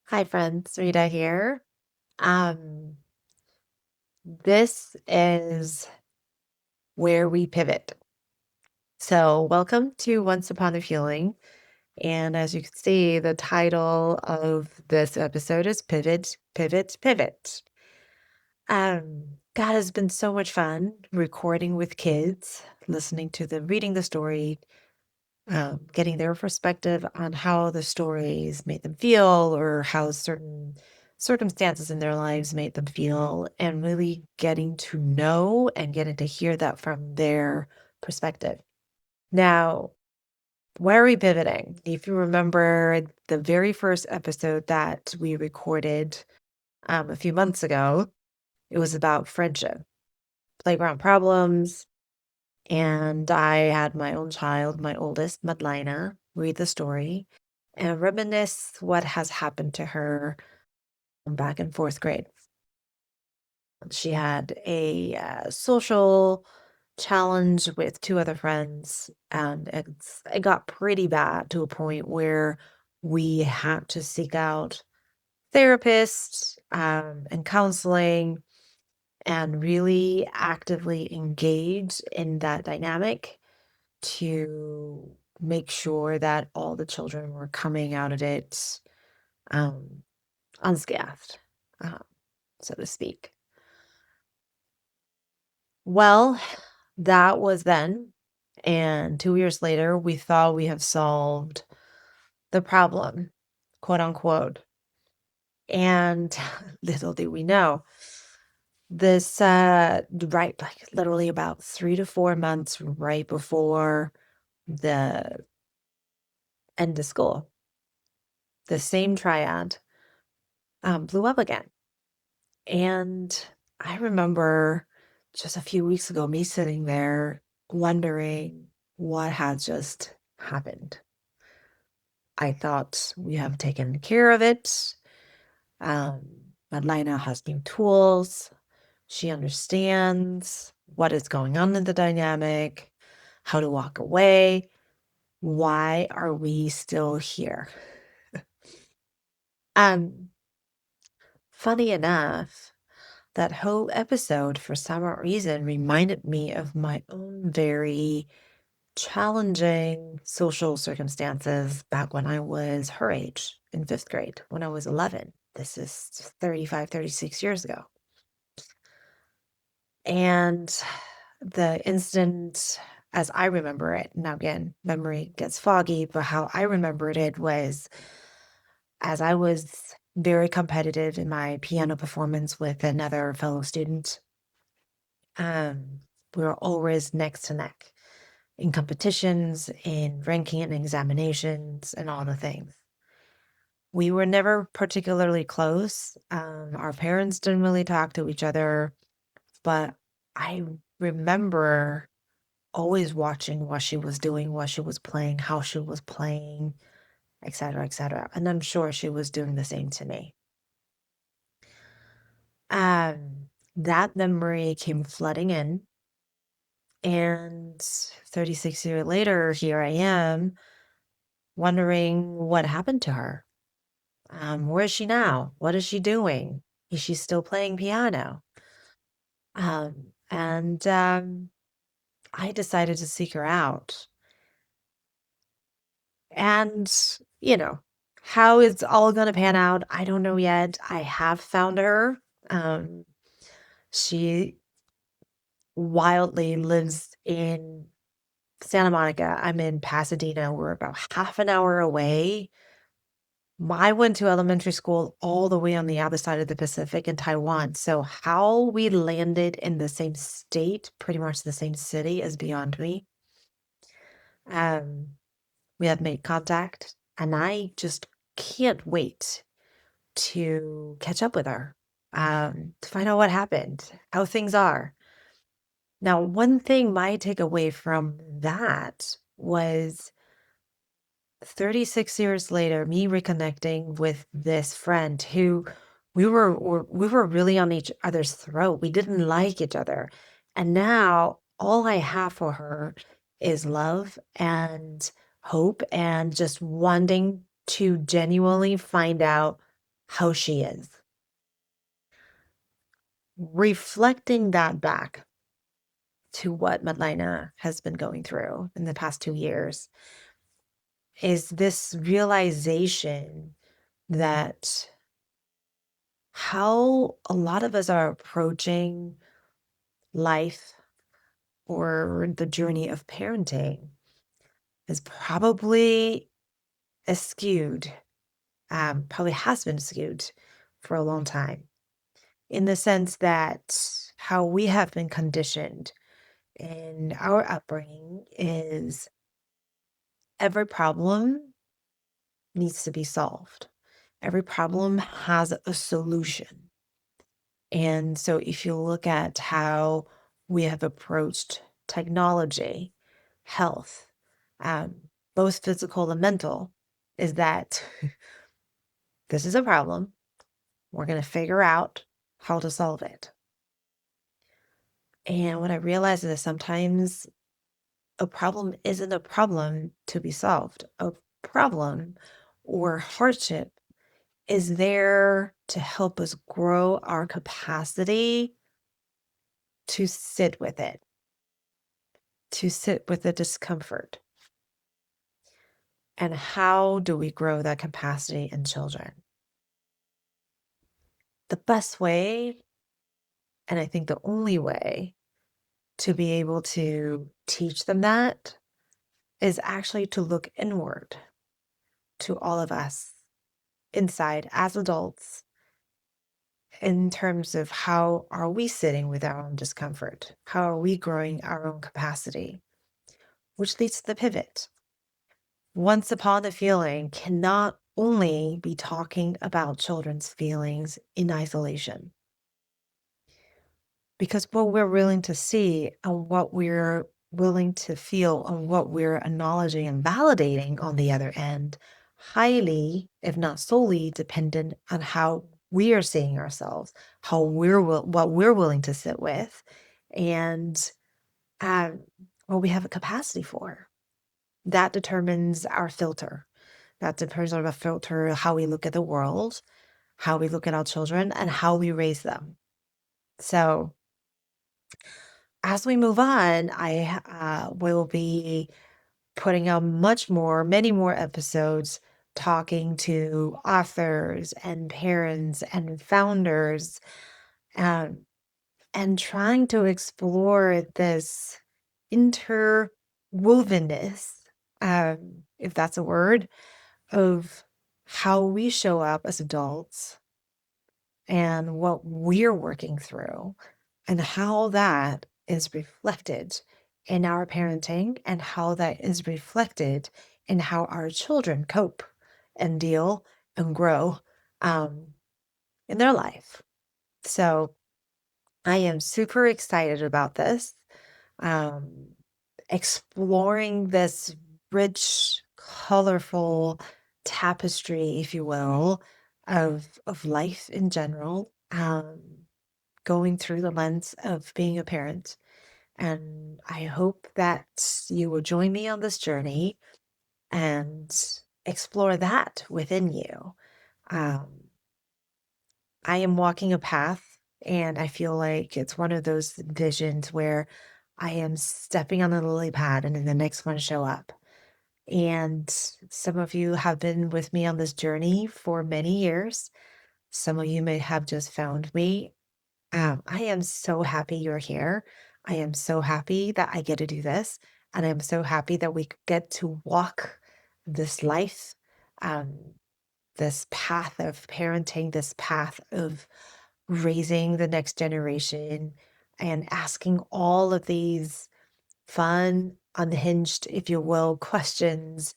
Hi, friends. Rita here. Um, this is where we pivot. So, welcome to Once Upon a Feeling. And as you can see, the title of this episode is Pivot, Pivot, Pivot. God has been so much fun recording with kids, listening to them, reading the story, getting their perspective on how the stories made them feel or how certain circumstances in their lives made them feel, and really getting to know and getting to hear that from their perspective. Now, why are we pivoting? If you remember the very first episode that we recorded a few months ago, it was about friendship, playground problems, and I had my own child, my oldest, Madlina, read the story and reminisce what has happened to her back in fourth grade. She had a social challenge with two other friends, and it got pretty bad to a point where we had to seek out therapists and counseling and really actively engage in that dynamic to make sure that all the children were coming out of it um, unscathed, uh, so to speak. Well, that was then. And 2 years later, we thought we have solved the problem, quote unquote. And little do we know, this, right, like literally about 3 to 4 months right before the end of school, the same triad blew up again. And I remember just a few weeks ago, me sitting there wondering what had just happened. I thought we have taken care of it. Madlina has new tools. She understands what is going on in the dynamic, how to walk away. Why are we still here? Um, Funny enough, that whole episode, for some odd reason, reminded me of my own very challenging social circumstances back when I was her age in fifth grade, when I was 11. This is 35, 36 years ago. And the incident, as I remember it, now again, memory gets foggy, but how I remembered it was as I was very competitive in my piano performance with another fellow student. Um, we were always neck to neck in competitions, in ranking and examinations, and all the things. We were never particularly close. Our parents didn't really talk to each other, but I remember always watching what she was doing, what she was playing, how she was playing, etc., etc. And I'm sure she was doing the same to me. That memory came flooding in. And 36 years later, here I am wondering what happened to her. Where is she now? What is she doing? Is she still playing piano? And I decided to seek her out. And, you know, how it's all going to pan out, I don't know yet. I have found her. Um, she wildly lives in Santa Monica. I'm in Pasadena. We're about half an hour away. I went to elementary school all the way on the other side of the Pacific in Taiwan. So how we landed in the same state, pretty much the same city, is beyond me. Um, we have made contact, and I just can't wait to catch up with her, to find out what happened, how things are. Now, one thing my takeaway from that was 36 years later, me reconnecting with this friend who we were really on each other's throat. We didn't like each other. And now all I have for her is love and hope and just wanting to genuinely find out how she is. Reflecting that back to what Madlena has been going through in the past 2 years is this realization that how a lot of us are approaching life or the journey of parenting is probably skewed, probably has been skewed for a long time, in the sense that how we have been conditioned in our upbringing is every problem needs to be solved. Every problem has a solution. And so if you look at how we have approached technology, health, um, both physical and mental, is that this is a problem. We're going to figure out how to solve it. And what I realize is that sometimes a problem isn't a problem to be solved. A problem or hardship is there to help us grow our capacity to sit with it, to sit with the discomfort. And how do we grow that capacity in children? The best way, and I think the only way to be able to teach them that is actually to look inward to all of us inside as adults in terms of how are we sitting with our own discomfort? How are we growing our own capacity? Which leads to the pivot. Once Upon a Feeling cannot only be talking about children's feelings in isolation. Because what we're willing to see and what we're willing to feel and what we're acknowledging and validating on the other end, highly, if not solely, dependent on how we are seeing ourselves, how what we're willing to sit with, and um, what we have a capacity for. That determines our filter. That determines our filter, how we look at the world, how we look at our children, and how we raise them. So as we move on, I will be putting out many more episodes talking to authors and parents and founders, um, and trying to explore this interwovenness, if that's a word, of how we show up as adults and what we're working through and how that is reflected in our parenting and how that is reflected in how our children cope and deal and grow um, in their life. So I am super excited about this, um, exploring this rich, colorful tapestry, if you will, of life in general. Going through the lens of being a parent. And I hope that you will join me on this journey and explore that within you. Um, I am walking a path, and I feel like it's one of those visions where I am stepping on the lily pad and then the next one show up. And some of you have been with me on this journey for many years. Some of you may have just found me. I am so happy you're here. I am so happy that I get to do this. And I'm so happy that we get to walk this life, um, this path of parenting, this path of raising the next generation and asking all of these fun, unhinged, if you will, questions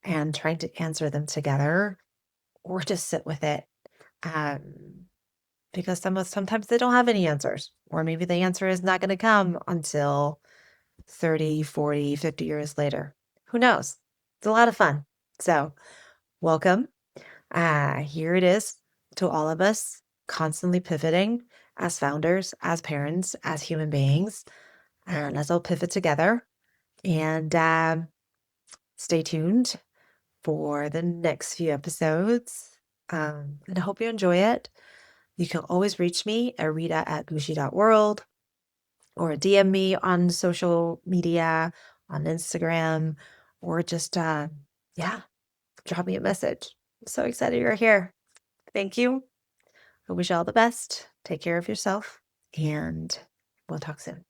and trying to answer them together or just sit with it. Um, because sometimes they don't have any answers, or maybe the answer is not going to come until 30, 40, 50 years later. Who knows? It's a lot of fun. So, welcome. Here it is to all of us constantly pivoting as founders, as parents, as human beings. And let's all pivot together and stay tuned for the next few episodes. And I hope you enjoy it. You can always reach me at rita@gooshi.world or DM me on social media, on Instagram, or just, yeah, drop me a message. I'm so excited you're here. Thank you. I wish you all the best. Take care of yourself, and we'll talk soon.